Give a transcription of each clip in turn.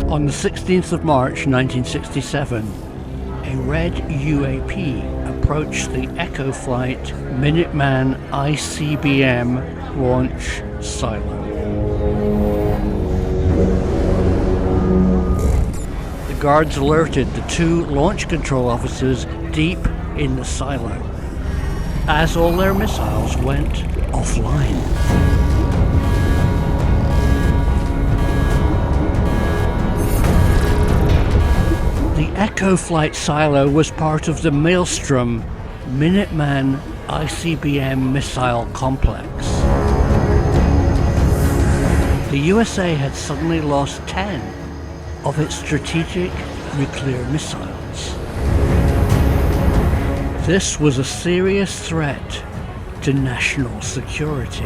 On the 16th of March 1967, a red UAP approached the Echo Flight Minuteman ICBM launch silo. The guards alerted the two launch control officers deep in the silo as all their missiles went offline. The Echo Flight silo was part of the Malmstrom Minuteman ICBM missile complex. The USA had suddenly lost 10 of its strategic nuclear missiles. This was a serious threat to national security.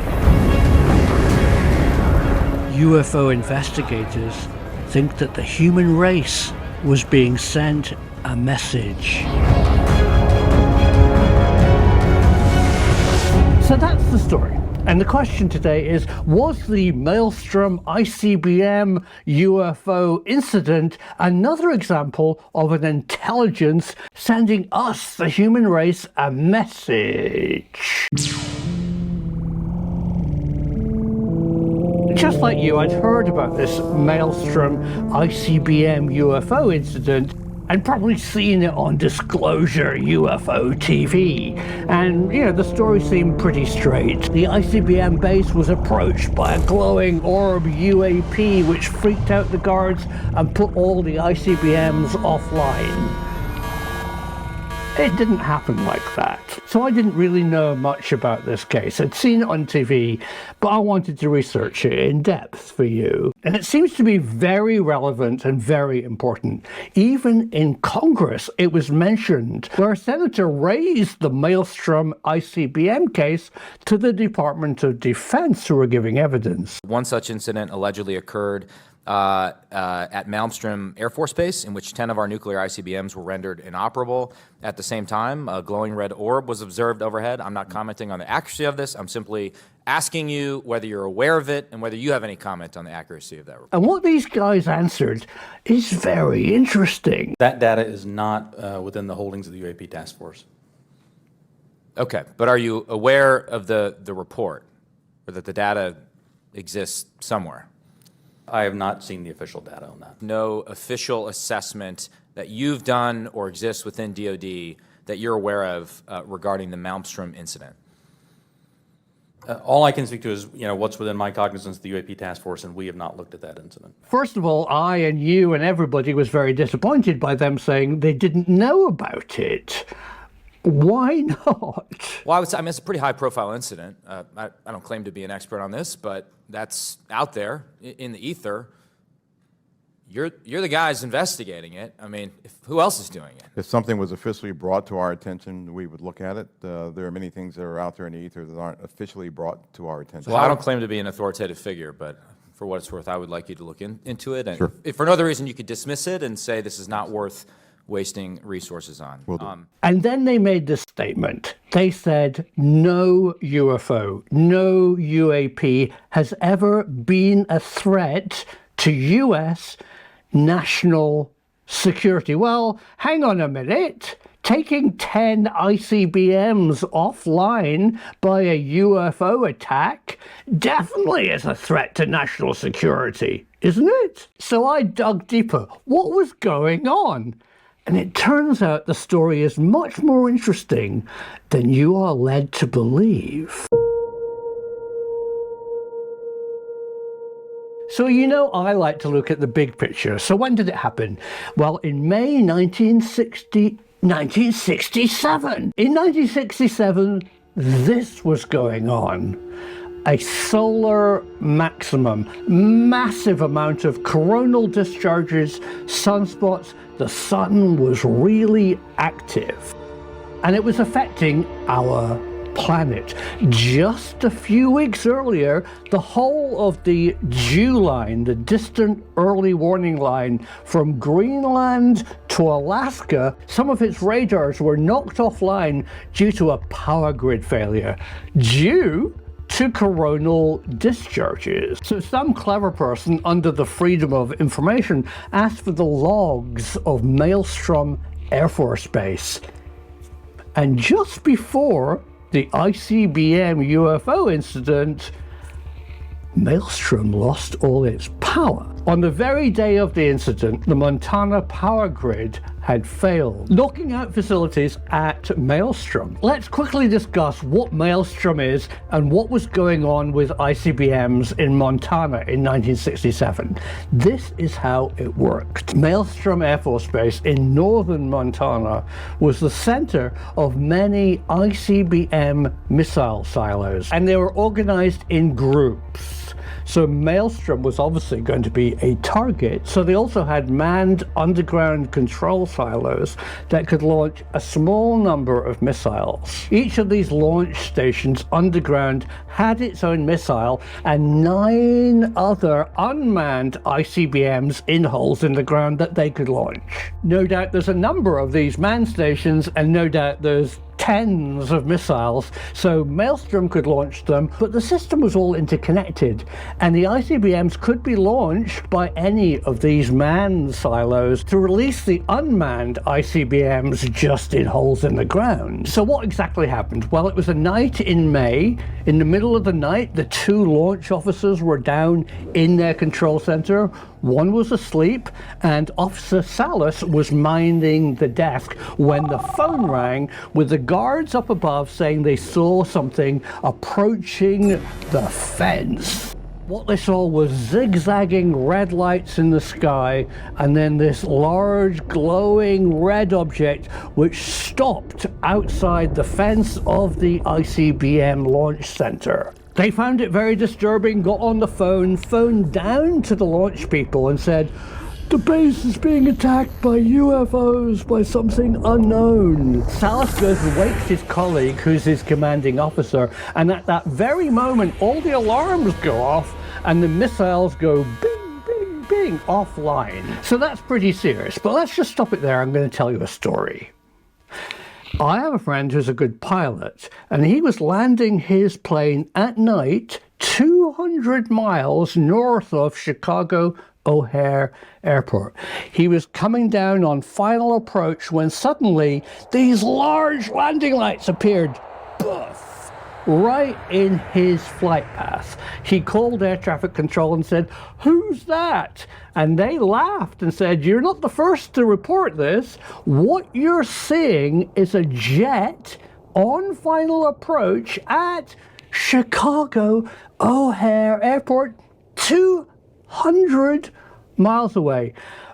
UFO investigators think that the human race was being sent a message. So that's the story. And the question today is, was the Malmstrom ICBM UFO incident another example of an intelligence sending us, the human race, a message? Just like you, I'd heard about this Malmstrom ICBM UFO incident and probably seen it on Disclosure UFO TV. And, the story seemed pretty straight. The ICBM base was approached by a glowing orb UAP, which freaked out the guards and put all the ICBMs offline. It didn't happen like that. So I didn't really know much about this case. I'd seen it on TV, but I wanted to research it in depth for you. And it seems to be very relevant and very important. Even in Congress, it was mentioned, where a senator raised the Malmstrom ICBM case to the Department of Defense, who were giving evidence. One such incident allegedly occurred at Malmstrom Air Force Base, in which 10 of our nuclear ICBMs were rendered inoperable. At the same time, a glowing red orb was observed overhead. I'm not commenting on the accuracy of this. I'm simply asking you whether you're aware of it and whether you have any comment on the accuracy of that report. And what these guys answered is very interesting. That data is not within the holdings of the UAP task force. Okay, but are you aware of the report, or that the data exists somewhere? I have not seen the official data on that. No official assessment that you've done or exists within DoD that you're aware of regarding the Malmstrom incident? All I can speak to is, what's within my cognizance of the UAP task force, and we have not looked at that incident. First of all, I and you and everybody was very disappointed by them saying they didn't know about it. Why not? Well, I would say, it's a pretty high-profile incident. I don't claim to be an expert on this, but that's out there in the ether. You're the guys investigating it. Who else is doing it? If something was officially brought to our attention, we would look at it. There are many things that are out there in the ether that aren't officially brought to our attention. Well, I don't claim to be an authoritative figure, but for what it's worth, I would like you to look into it. And sure. If for no other reason, you could dismiss it and say this is not worth wasting resources on. Will do. And then they made this statement. They said, no UFO, no UAP has ever been a threat to U.S. national security. Well, hang on a minute. Taking 10 ICBMs offline by a UFO attack definitely is a threat to national security, isn't it? So I dug deeper. What was going on? And it turns out the story is much more interesting than you are led to believe. So I like to look at the big picture. So when did it happen? Well, in May 1967. In 1967, this was going on. A solar maximum, massive amount of coronal discharges, sunspots. The sun was really active, and it was affecting our planet. Just a few weeks earlier, the whole of the dew line, the distant early warning line from Greenland to Alaska, some of its radars were knocked offline due to a power grid failure, due to to coronal discharges. So some clever person under the Freedom of Information asked for the logs of Malmstrom Air Force Base. And just before the ICBM UFO incident, Malmstrom lost all its power. On the very day of the incident, the Montana power grid had failed, knocking out facilities at Malmstrom. Let's quickly discuss what Malmstrom is and what was going on with ICBMs in Montana in 1967. This is how it worked. Malmstrom Air Force Base in northern Montana was the center of many ICBM missile silos, and they were organized in groups. So Malmstrom was obviously going to be a target. So they also had manned underground control silos that could launch a small number of missiles. Each of these launch stations underground had its own missile and 9 other unmanned ICBMs in holes in the ground that they could launch. No doubt there's a number of these manned stations, and no doubt there's tens of missiles, so Malmstrom could launch them, but the system was all interconnected, and the ICBMs could be launched by any of these manned silos to release the unmanned ICBMs just in holes in the ground. So what exactly happened? Well, it was a night in May. In the middle of the night, the 2 launch officers were down in their control center. One was asleep, and Officer Salas was minding the desk when the phone rang with the guards up above saying they saw something approaching the fence. What they saw was zigzagging red lights in the sky, and then this large glowing red object which stopped outside the fence of the ICBM launch center. They found it very disturbing, got on the phone, phoned down to the launch people and said, "The base is being attacked by UFOs, by something unknown." Salas goes and wakes his colleague, who's his commanding officer, and at that very moment, all the alarms go off and the missiles go bing, bing, bing offline. So that's pretty serious, but let's just stop it there. I'm going to tell you a story. I have a friend who's a good pilot, and he was landing his plane at night 200 miles north of Chicago O'Hare Airport. He was coming down on final approach when suddenly these large landing lights appeared. Boof! Right in his flight path. He called air traffic control and said, "Who's that?" And they laughed and said, "You're not the first to report this. What you're seeing is a jet on final approach at Chicago O'Hare Airport, 200 miles away."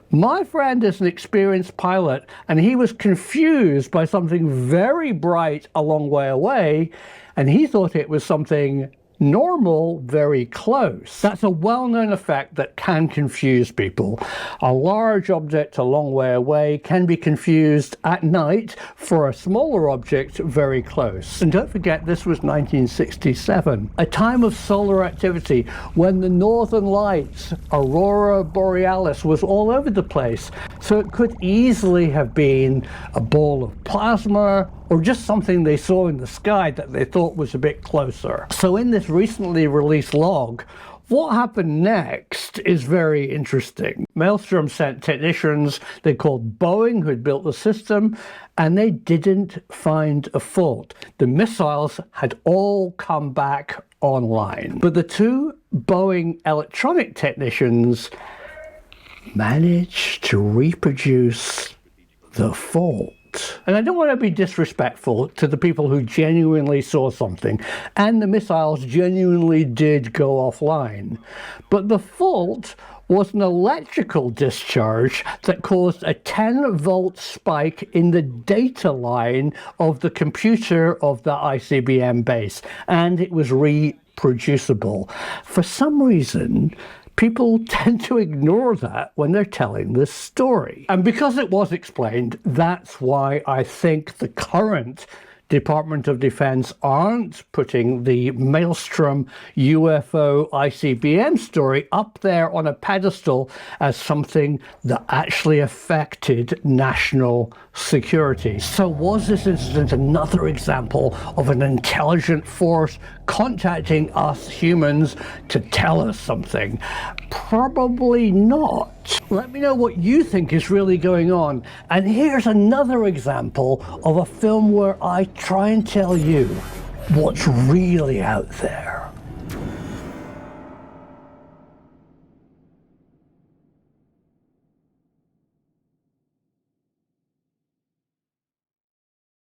My friend is an experienced pilot, and he was confused by something very bright a long way away, and he thought it was something normal very close. That's a well-known effect that can confuse people. A large object a long way away can be confused at night for a smaller object very close. And don't forget, this was 1967, a time of solar activity when the northern lights, aurora borealis, was all over the place. So it could easily have been a ball of plasma or just something they saw in the sky that they thought was a bit closer. So in this recently released log, what happened next is very interesting. Malmstrom sent technicians they called Boeing, who had built the system, and they didn't find a fault. The missiles had all come back online. But the 2 Boeing electronic technicians managed to reproduce the fault. And I don't want to be disrespectful to the people who genuinely saw something, and the missiles genuinely did go offline. But the fault was an electrical discharge that caused a 10-volt spike in the data line of the computer of the ICBM base, and it was reproducible. For some reason, people tend to ignore that when they're telling this story. And because it was explained, that's why I think the current Department of Defense aren't putting the Malmstrom UFO ICBM story up there on a pedestal as something that actually affected national security. So was this incident another example of an intelligent force contacting us humans to tell us something? Probably not. Let me know what you think is really going on. And here's another example of a film where I try and tell you what's really out there.